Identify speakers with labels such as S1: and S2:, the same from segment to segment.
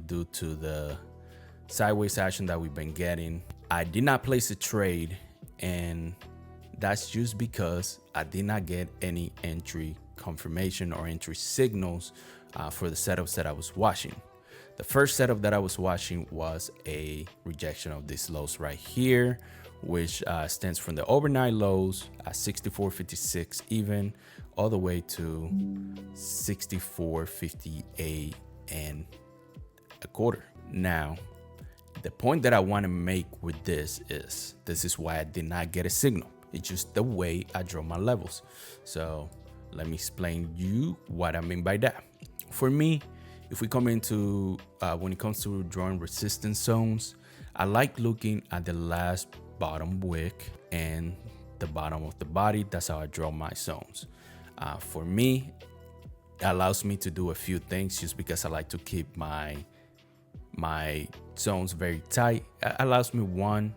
S1: due to the sideways action that we've been getting. I did not place a trade, and that's just because I did not get any entry confirmation or entry signals for the setups that I was watching. The first setup that I was watching was a rejection of these lows right here, which stands from the overnight lows at 64.56 even all the way to 64.58 and a quarter. Now, the point that I want to make with this is why I did not get a signal. It's just the way I draw my levels. So let me explain you what I mean by that. For me, if we come into when it comes to drawing resistance zones, I like looking at the last bottom wick and the bottom of the body. That's how I draw my zones. For me, it allows me to do a few things just because I like to keep my zones very tight. It allows me, one,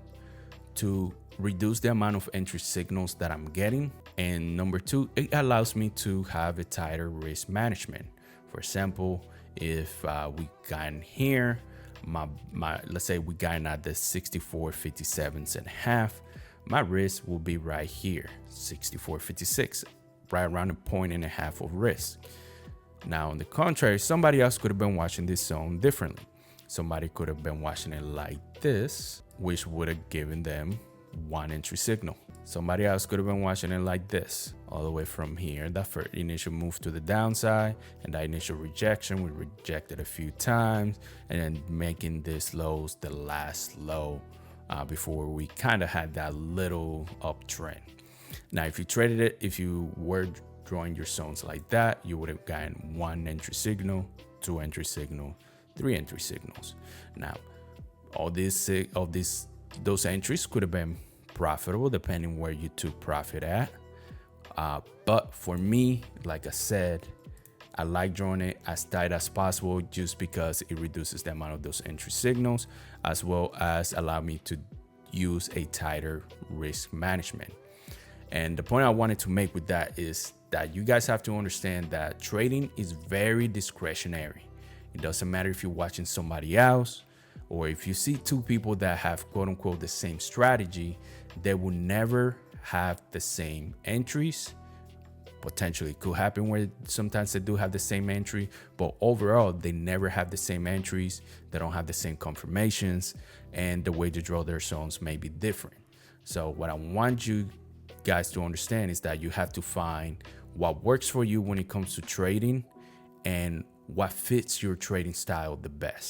S1: to reduce the amount of entry signals that I'm getting, and number two, it allows me to have a tighter risk management. For example, if we got in here, let's say we got in at the 64.57 and a half, my risk will be right here, 64.56, right around a point and a half of risk. Now, on the contrary, somebody else could have been watching this zone differently. Somebody could have been watching it like this, which would have given them one entry signal. Somebody else could have been watching it like this, all the way from here. That first initial move to the downside and that initial rejection, we rejected a few times, and then making this lows the last low before we kind of had that little uptrend. Now, if you traded it, if you were drawing your zones like that, you would have gotten one entry signal, two entry signal, three entry signals. Now, those entries could have been profitable depending where you took profit at. But for me, like I said, I like drawing it as tight as possible just because it reduces the amount of those entry signals, as well as allow me to use a tighter risk management. And the point I wanted to make with that is that you guys have to understand that trading is very discretionary. It doesn't matter if you're watching somebody else or if you see two people that have quote unquote the same strategy, they will never have the same entries. Potentially it could happen where sometimes they do have the same entry, but overall they never have the same entries. They don't have the same confirmations, and the way to draw their zones may be different. So what I want you guys to understand is that you have to find what works for you when it comes to trading and what fits your trading style the best.